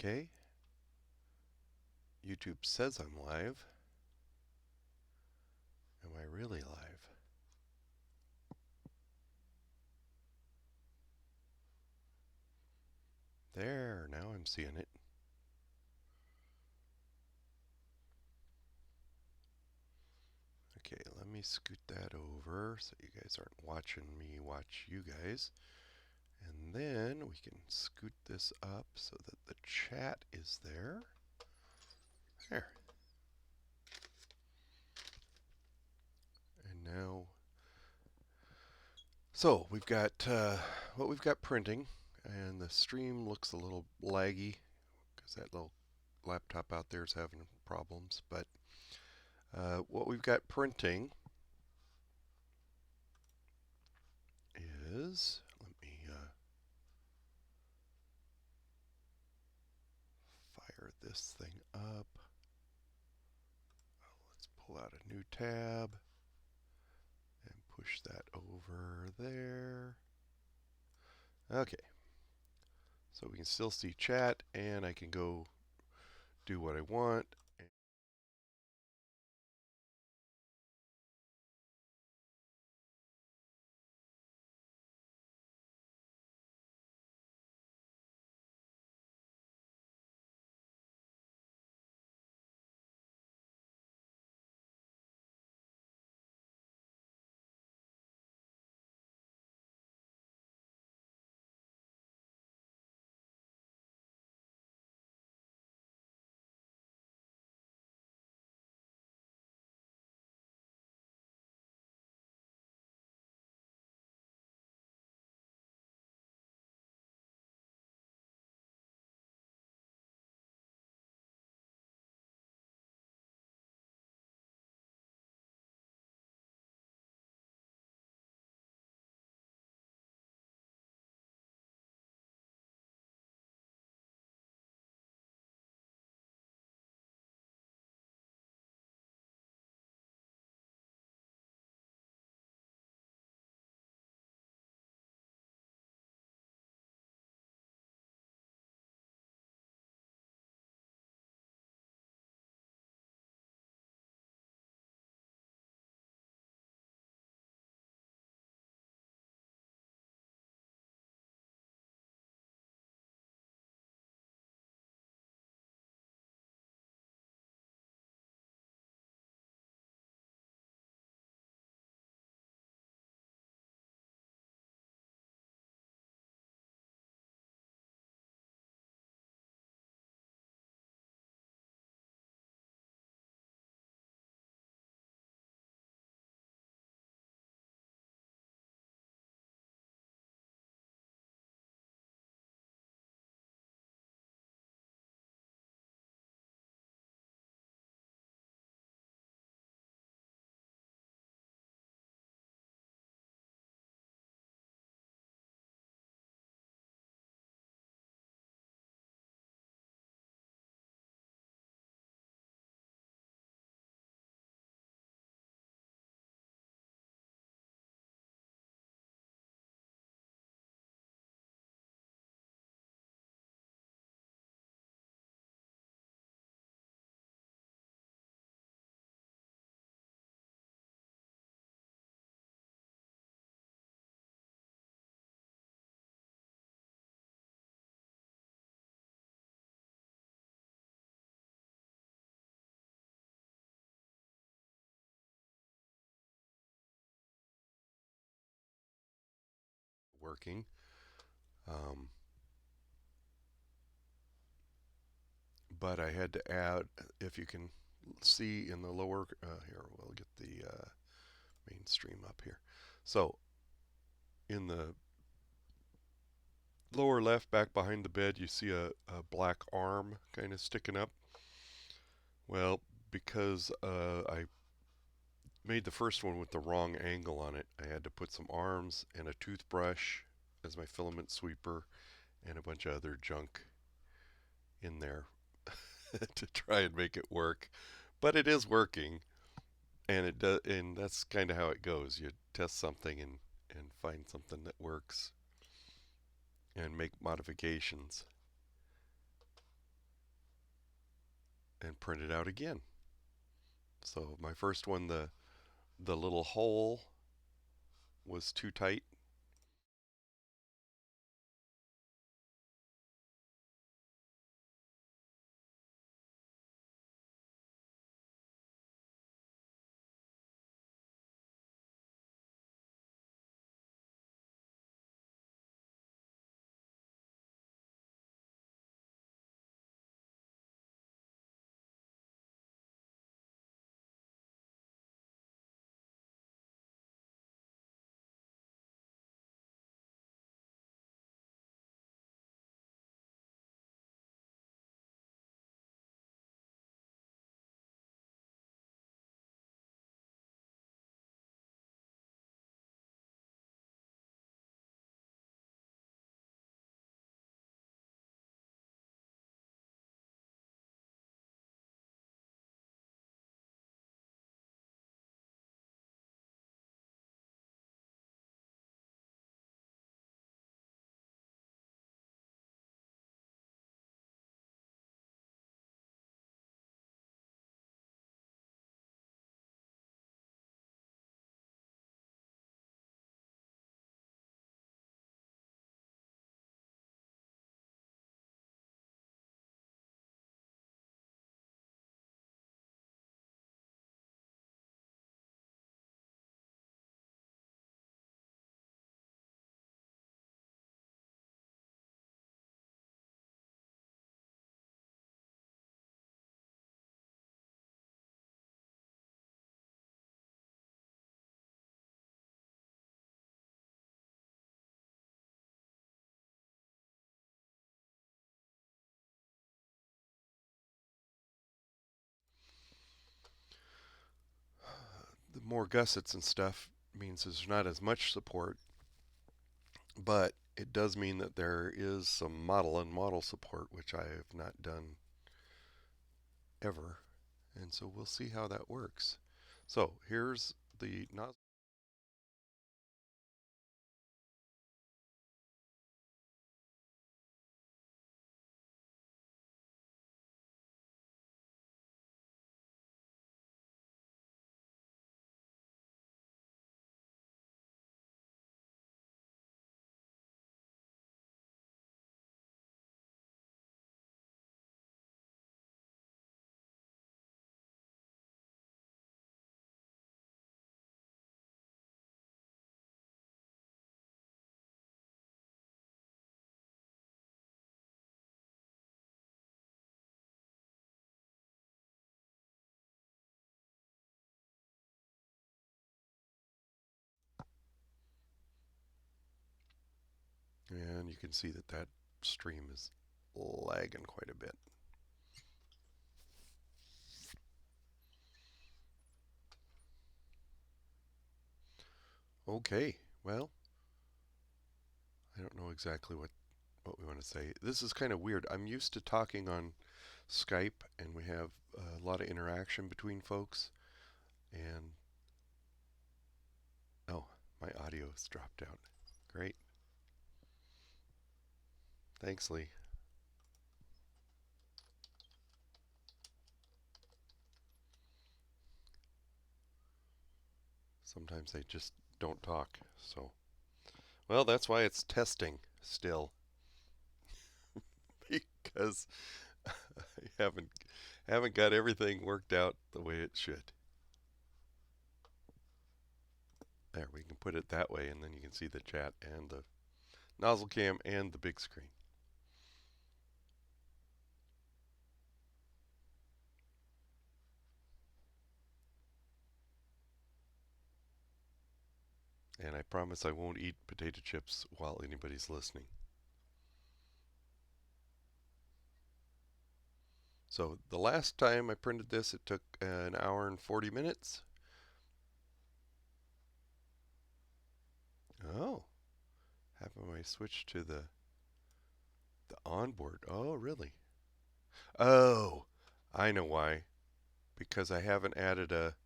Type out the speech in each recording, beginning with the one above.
Okay, YouTube says I'm live. Am I really live? There, now I'm seeing it. Okay, let me scoot that over so you guys aren't watching me watch you guys. And then we can scoot this up so that the chat is there. There. And now, so we've got what we've got printing, and the stream looks a little laggy because that little laptop out there is having problems. But what we've got printing is, let me fire this thing up. Let's pull out a new tab and push that over there. Okay, so we can still see chat, and I can go do what I want. Working. Um, but I had to add, if you can see in the lower, here, we'll get the main stream up here. So in the lower left, back behind the bed, you see a black arm kind of sticking up. Well, because I made the first one with the wrong angle on it, I had to put some arms and a toothbrush as my filament sweeper and a bunch of other junk in there to try and make it work. But it is working, and it does, and that's kind of how it goes. You test something and find something that works and make modifications. and print it out again. So my first one, the little hole was too tight. The more gussets and stuff means there's not as much support, but it does mean that there is some model and model support, which I have not done ever. And so we'll see how that works. So here's the nozzle. And you can see that that stream is lagging quite a bit. Okay, well, I don't know exactly what we want to say. This is kind of weird. I'm used to talking on Skype and we have a lot of interaction between folks. And oh, my audio has dropped out. Great. Thanks, Lee. Sometimes they just don't talk. So, well, that's why it's testing still because I haven't got everything worked out the way it should. There, we can put it that way, and then you can see the chat and the nozzle cam and the big screen. And I promise I won't eat potato chips while anybody's listening. So the last time I printed this, it took an hour and 40 minutes. Oh, haven't I switched to the onboard? Oh, really? Oh, I know why. Because I haven't added a.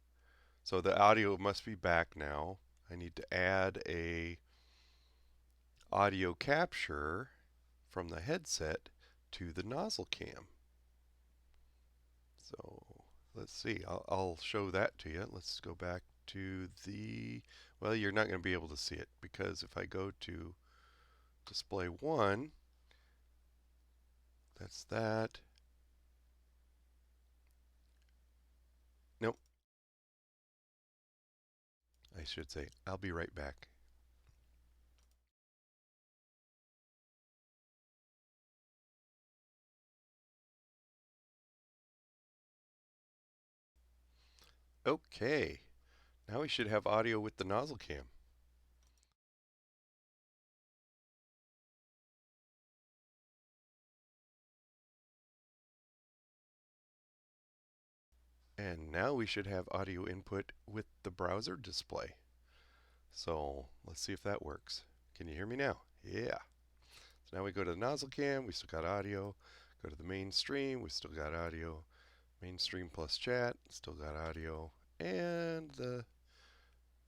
So the audio must be back now. I need to add a audio capture from the headset to the nozzle cam. So let's see. I'll show that to you. Let's go back to the, well, you're not going to be able to see it because if I go to display 1, that's that. Nope, I should say, I'll be right back. Okay, now we should have audio with the nozzle cam. And now we should have audio input with the browser display. So let's see if that works. Can you hear me now? Yeah. So now we go to the nozzle cam, we still got audio. Go to the main stream, we still got audio. Main stream plus chat, still got audio. And the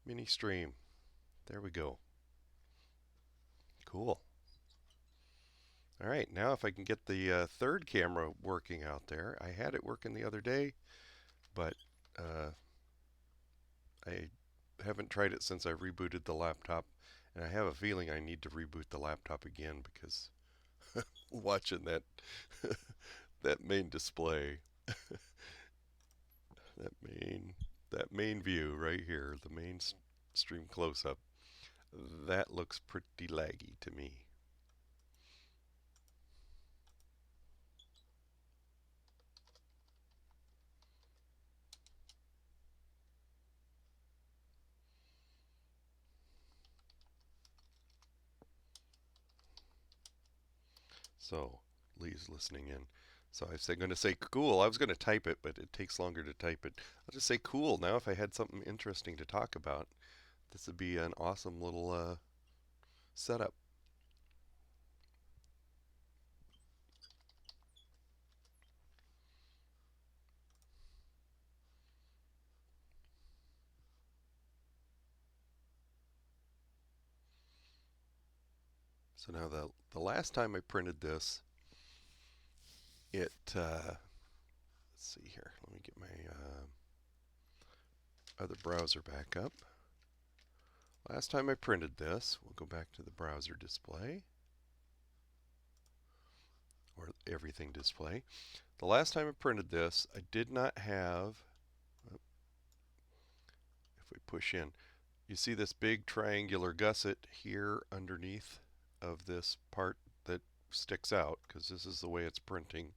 mini stream. There we go. Cool. All right, now if I can get the third camera working out there. I had it working the other day, but uh, I haven't tried it since I rebooted the laptop. And I have a feeling I need to reboot the laptop again because watching that that main display, that main that main view right here, the main stream close up, that looks pretty laggy to me. So Lee's listening in. So I was going to say cool. I was going to type it, but it takes longer to type it. I'll just say cool. Now if I had something interesting to talk about, this would be an awesome little setup. So now the last time I printed this, it let's see here. Let me get my other browser back up. Last time I printed this, we'll go back to the browser display or everything display. The last time I printed this, I did not have, if we push in, you see this big triangular gusset here underneath of this part that sticks out because this is the way it's printing.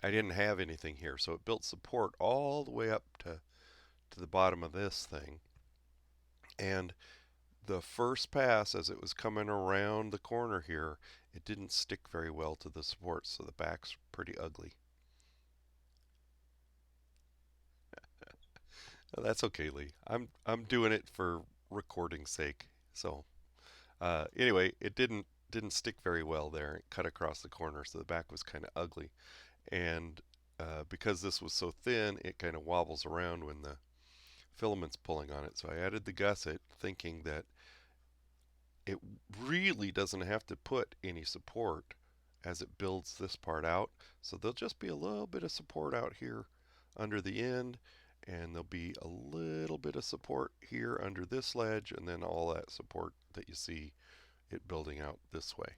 I didn't have anything here, so it built support all the way up to the bottom of this thing. And the first pass, as it was coming around the corner here, it didn't stick very well to the support, so the back's pretty ugly. That's okay, Lee. I'm doing it for recording's sake. So anyway, it didn't stick very well there. It cut across the corner, so the back was kind of ugly. And because this was so thin, it kind of wobbles around when the filament's pulling on it. So I added the gusset, thinking that it really doesn't have to put any support as it builds this part out. So there'll just be a little bit of support out here under the end, and there'll be a little bit of support here under this ledge, and then all that support that you see it building out this way.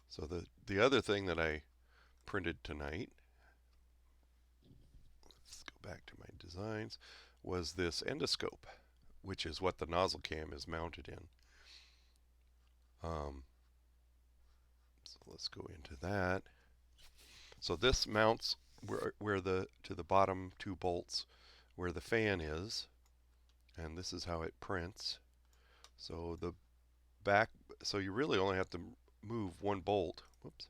So the other thing that I printed tonight, let's go back to my designs, was this endoscope, which is what the nozzle cam is mounted in. So let's go into that. So this mounts where the to the bottom two bolts where the fan is, and this is how it prints. So the back, so you really only have to move one bolt. Whoops.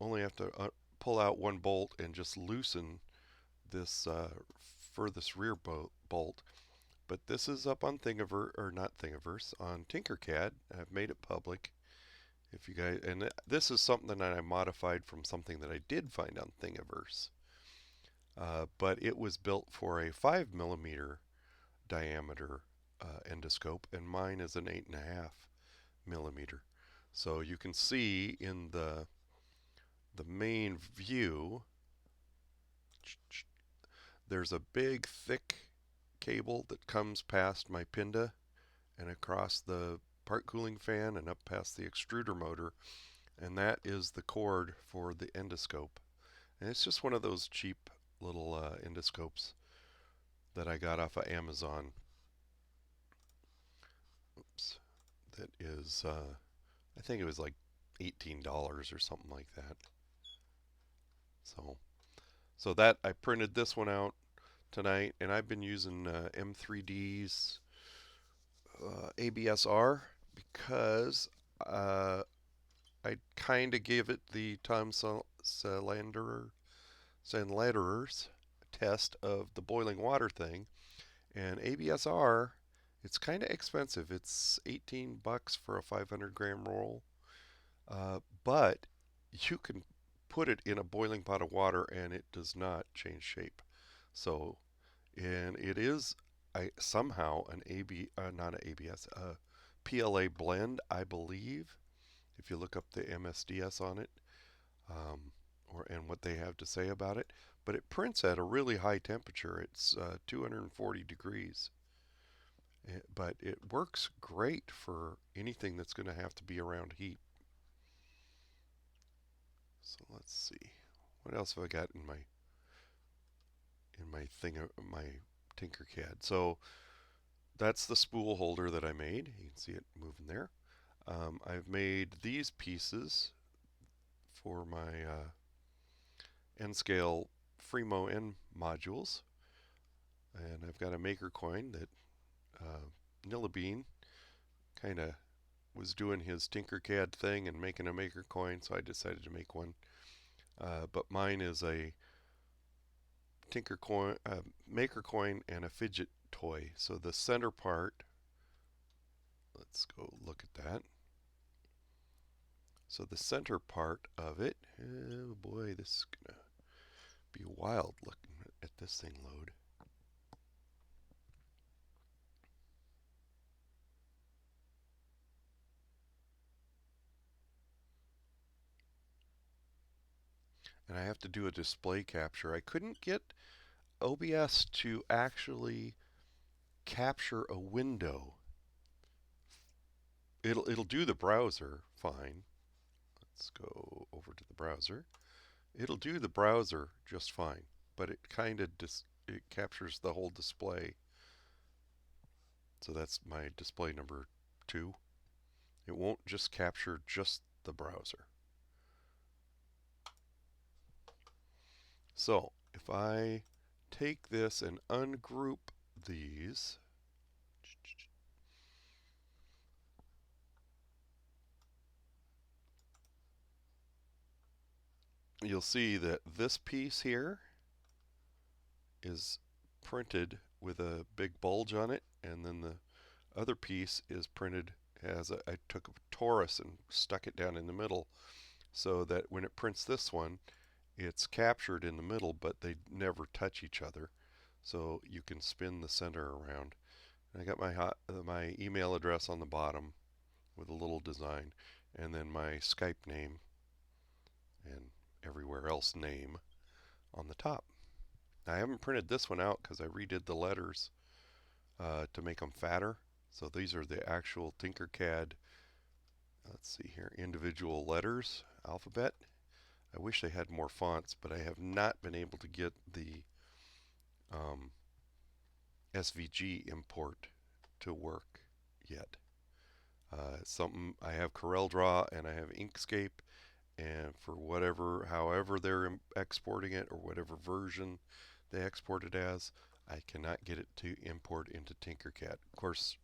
Only have to pull out one bolt and just loosen this furthest rear bolt. But this is up on Thingiverse, or not Thingiverse, on Tinkercad. I've made it public. If you guys, and this is something that I modified from something that I did find on Thingiverse. But it was built for a 5 millimeter diameter endoscope, and mine is an 8.5 millimeter. So you can see in the main view, there's a big thick cable that comes past my Pinda and across the part cooling fan and up past the extruder motor, and that is the cord for the endoscope. And it's just one of those cheap little endoscopes that I got off of Amazon. Oops. That is, I think it was like $18 or something like that. So, so that I printed this one out tonight, and I've been using M3D's ABSR because I kind of gave it the Tom Sandler's test of the boiling water thing, and ABSR, it's kind of expensive. It's 18 bucks for a 500 gram roll, but you can put it in a boiling pot of water and it does not change shape. So, and it is somehow an not an ABS, PLA blend, I believe. If you look up the MSDS on it, and what they have to say about it, but it prints at a really high temperature. It's 240 degrees, but it works great for anything that's going to have to be around heat. So let's see, what else have I got in my thing, my Tinkercad. So that's the spool holder that I made. You can see it moving there. I've made these pieces for my N-scale Fremo N modules, and I've got a maker coin that Nillabean kind of was doing his Tinkercad thing and making a maker coin, so I decided to make one. But mine is a maker coin and a fidget toy. So the center part, let's go look at that. So the center part of it, oh boy, this is gonna be wild looking at this thing load. And I have to do a display capture. I couldn't get OBS to actually capture a window. It'll do the browser fine. Let's go over to the browser. It'll do the browser just fine, but it kind of it captures the whole display. So that's my display number 2. It won't just capture just the browser. So if I take this and ungroup these, you'll see that this piece here is printed with a big bulge on it, and then the other piece is printed as I took a torus and stuck it down in the middle, so that when it prints this one, it's captured in the middle, but they never touch each other. So you can spin the center around. And I got my email address on the bottom with a little design, and then my Skype name and everywhere else name on the top. I haven't printed this one out because I redid the letters to make them fatter. So these are the actual Tinkercad, let's see here, individual letters, alphabet. I wish they had more fonts, but I have not been able to get the SVG import to work yet. Something I have CorelDRAW and I have Inkscape, and for however they're exporting it or whatever version they export it as, I cannot get it to import into Tinkercad. Of course,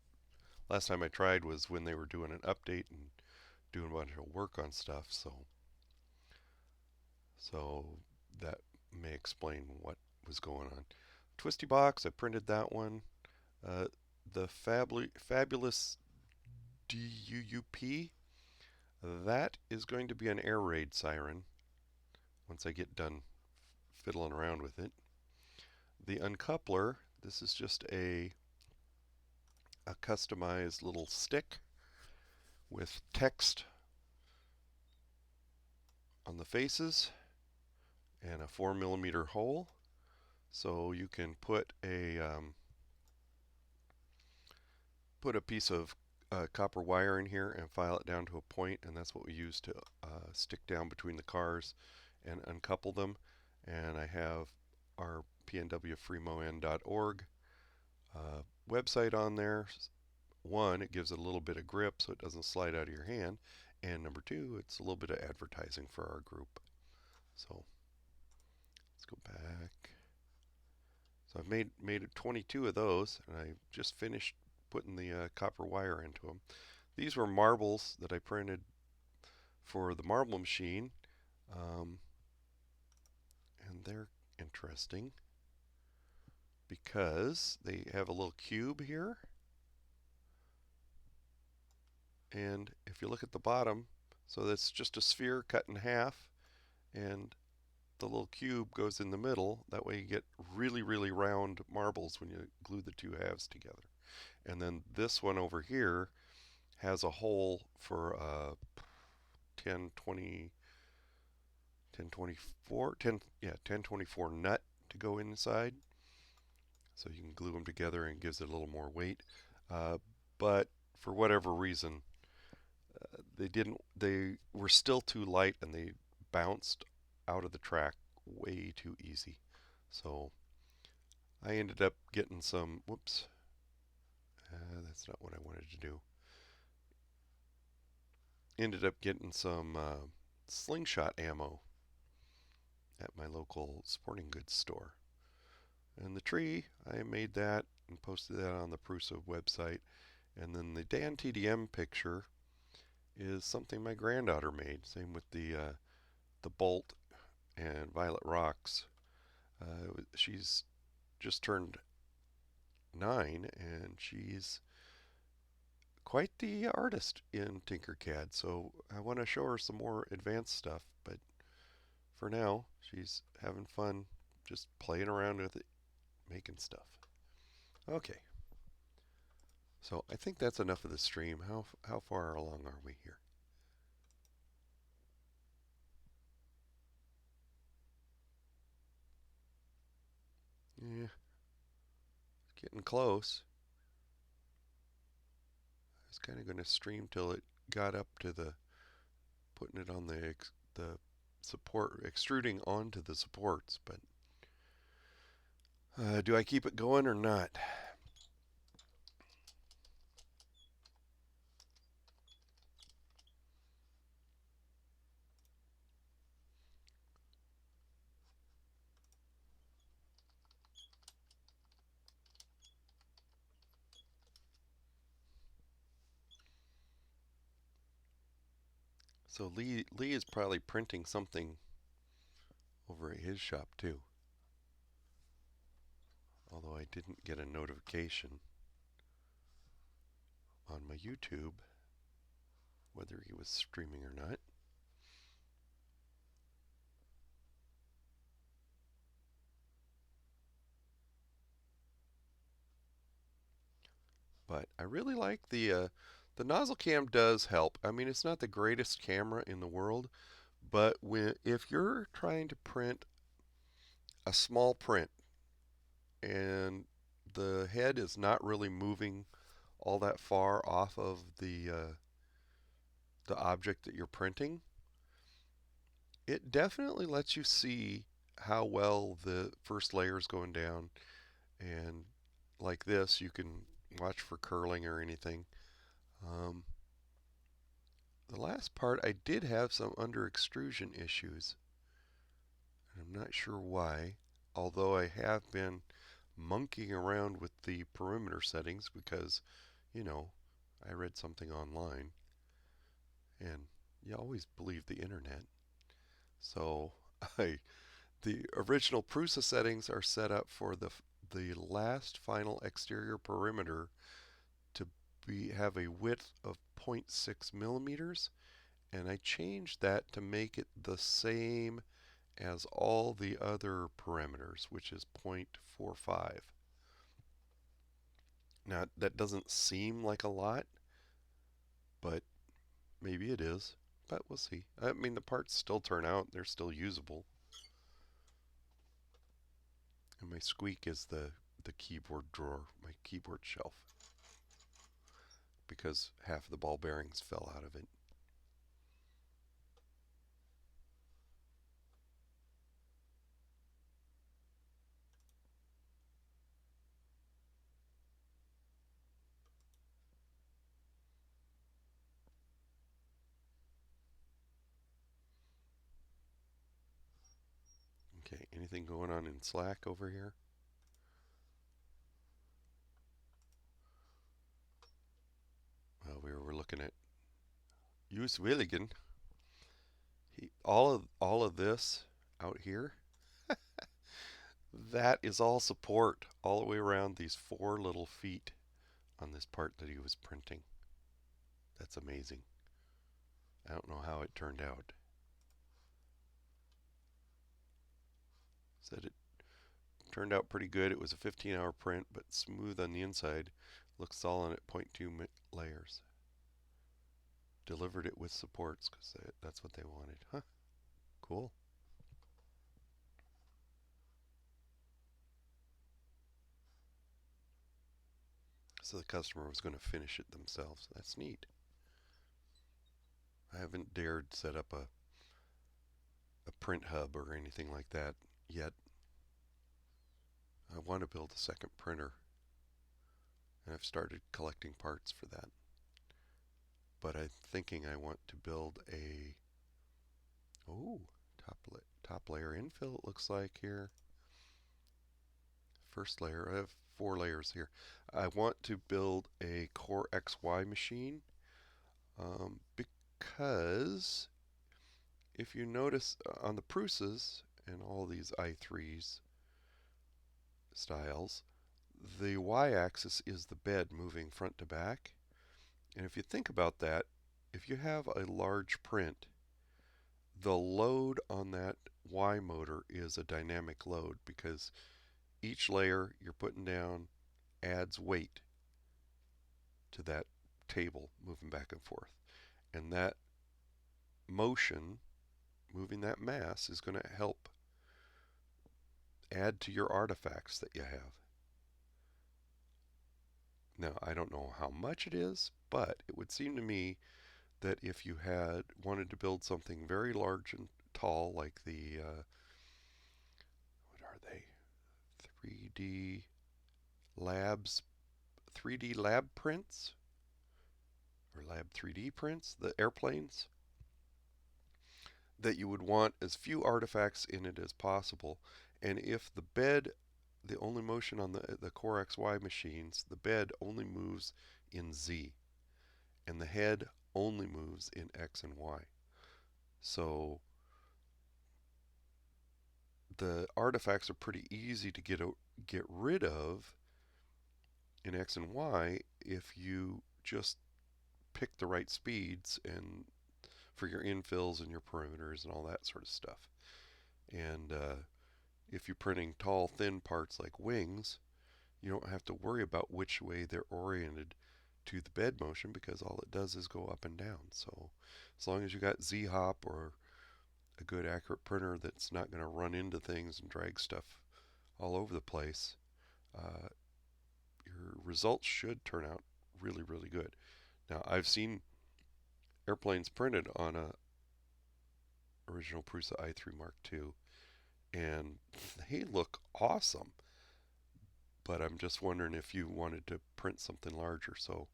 last time I tried was when they were doing an update and doing a bunch of work on stuff, so that may explain what was going on. Twisty Box, I printed that one. The Fabulous DUUP, that is going to be an air raid siren once I get done fiddling around with it. The uncoupler, this is just a a customized little stick with text on the faces and a 4mm hole. So you can put a piece of copper wire in here and file it down to a point, and that's what we use to stick down between the cars and uncouple them. And I have our pnwfreemoen.org website on there. One, it gives it a little bit of grip so it doesn't slide out of your hand, and number two, it's a little bit of advertising for our group. So let's go back. So I've made 22 of those, and I just finished putting the copper wire into them. These were marbles that I printed for the marble machine, and they're interesting because they have a little cube here, and if you look at the bottom, so that's just a sphere cut in half, and the little cube goes in the middle. That way you get really, really round marbles when you glue the two halves together. And then this one over here has a hole for a 1020, 1024 nut to go inside. So you can glue them together and gives it a little more weight. But for whatever reason, they were still too light and they bounced out of the track way too easy. So I ended up getting some, whoops, that's not what I wanted to do. Ended up getting some slingshot ammo at my local sporting goods store. And the tree, I made that and posted that on the Prusa website. And then the Dan TDM picture is something my granddaughter made. Same with the bolt and Violet Rocks. She's just turned 9, and she's quite the artist in Tinkercad. So I want to show her some more advanced stuff, but for now, she's having fun just playing around with it, making stuff. Okay. So I think that's enough of the stream. How far along are we here? Yeah, getting close. I was kind of going to stream till it got up to the putting it on the support, extruding onto the supports, but do I keep it going or not? So Lee is probably printing something over at his shop too. Although I didn't get a notification on my YouTube whether he was streaming or not. But I really like the nozzle cam does help. I mean, it's not the greatest camera in the world, but if you're trying to print a small print and the head is not really moving all that far off of the object that you're printing, it definitely lets you see how well the first layer is going down. And like this, you can watch for curling or anything. The last part, I did have some under extrusion issues. I'm not sure why, although I have been monkeying around with the perimeter settings because, you know, I read something online, and you always believe the internet. So the original Prusa settings are set up for the last final exterior perimeter to have a width of 0.6 millimeters, and I changed that to make it the same as all the other parameters, which is 0.45. Now, that doesn't seem like a lot, but maybe it is. But we'll see. I mean, the parts still turn out, they're still usable. And my squeak is the keyboard drawer, my keyboard shelf, because half the ball bearings fell out of it. Okay, anything going on in Slack over here? Well, we were looking at Use Willigan. All of this out here, that is all support all the way around these four little feet on this part that he was printing. That's amazing. I don't know how it turned out. Said it turned out pretty good. It was a 15-hour print, but smooth on the inside. Looks solid at 0.2 layers. Delivered it with supports because that's what they wanted. Huh, cool. So the customer was going to finish it themselves. That's neat. I haven't dared set up a print hub or anything like that yet. I want to build a second printer, and I've started collecting parts for that. But I'm thinking I want to build a oh top layer infill. It looks like here. First layer. I have 4 layers here. I want to build a Core XY machine because if you notice on the Prusas and all these i3s styles, the y-axis is the bed moving front to back. And if you think about that, if you have a large print, the load on that Y motor is a dynamic load because each layer you're putting down adds weight to that table moving back and forth. And that motion, moving that mass, is going to help add to your artifacts that you have. Now, I don't know how much it is, but it would seem to me that if you had wanted to build something very large and tall, like the, what are they? 3D labs, 3D lab prints, or lab 3D prints, the airplanes, that you would want as few artifacts in it as possible. And if the bed, the only motion on the Core XY machines, the bed only moves in Z, and the head only moves in X and Y. So the artifacts are pretty easy to get rid of in X and Y if you just pick the right speeds and for your infills and your perimeters and all that sort of stuff. And if you're printing tall, thin parts like wings, you don't have to worry about which way they're oriented to the bed motion because all it does is go up and down. So as long as you got Z-hop or a good accurate printer that's not going to run into things and drag stuff all over the place, uh, your results should turn out really, really good. Now, I've seen airplanes printed on a original Prusa i3 Mark II, and they look awesome. But I'm just wondering if you wanted to print something larger. So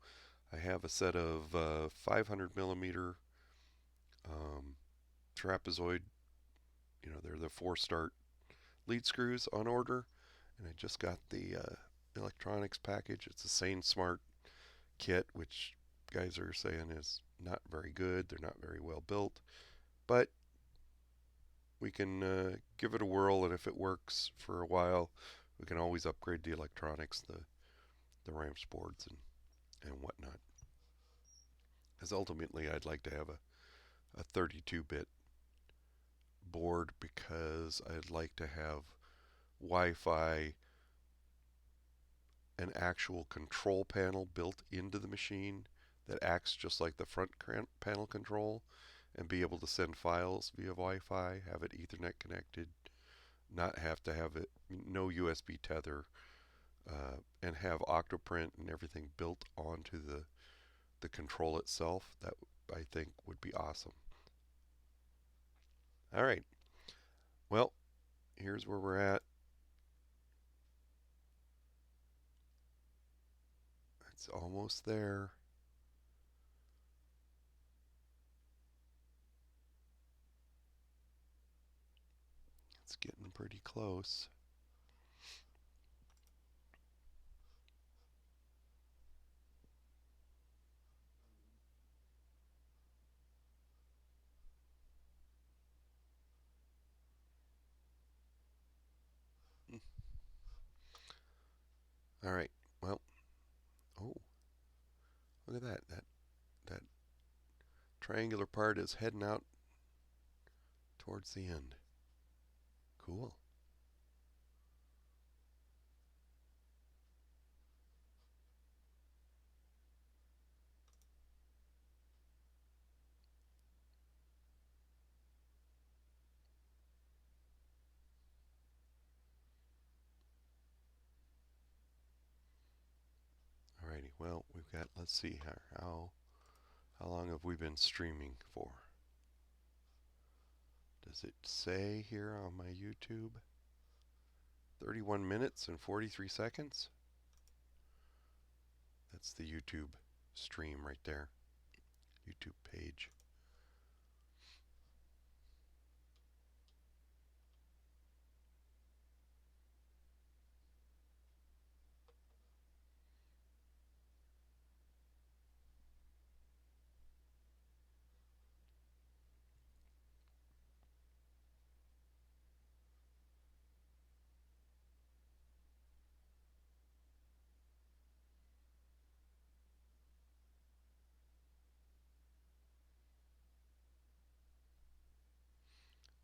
I have a set of 500 millimeter um, trapezoid. You know, they're the 4-start lead screws on order, and I just got the electronics package. It's a Sane Smart kit, which guys are saying is not very good. They're not very well built, but we can give it a whirl, and if it works for a while, we can always upgrade the electronics, the ramps boards, and whatnot. Because ultimately, I'd like to have a 32-bit board because I'd like to have Wi-Fi an actual control panel built into the machine that acts just like the front panel control and be able to send files via Wi-Fi, have it Ethernet connected, not have to have it, no USB tether, and have Octoprint and everything built onto the control itself. That I think would be awesome. All right, well, here's where we're at. It's almost there. It's getting pretty close. All right. Well, oh, look at that. That triangular part is heading out towards the end. Cool. Alrighty. Well, we've got. Let's see here. How long have we been streaming for? Does it say here on my YouTube? 31 minutes and 43 seconds. That's the YouTube stream right there. YouTube page.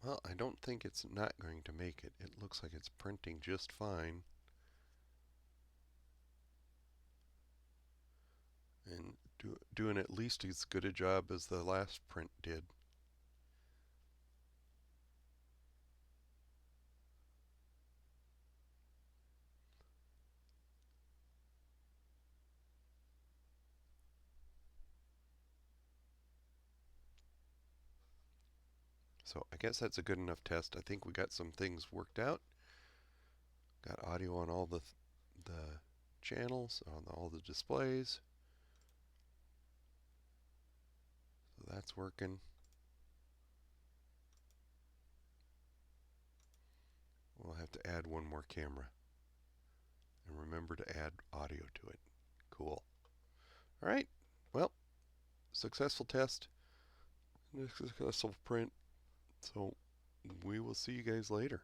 Well, I don't think it's not going to make it. It looks like it's printing just fine. And doing at least as good a job as the last print did. So I guess that's a good enough test. I think we got some things worked out. Got audio on all the channels, on all the displays. So that's working. We'll have to add one more camera. And remember to add audio to it. Cool. All right. Well, successful test. Successful print. So we will see you guys later.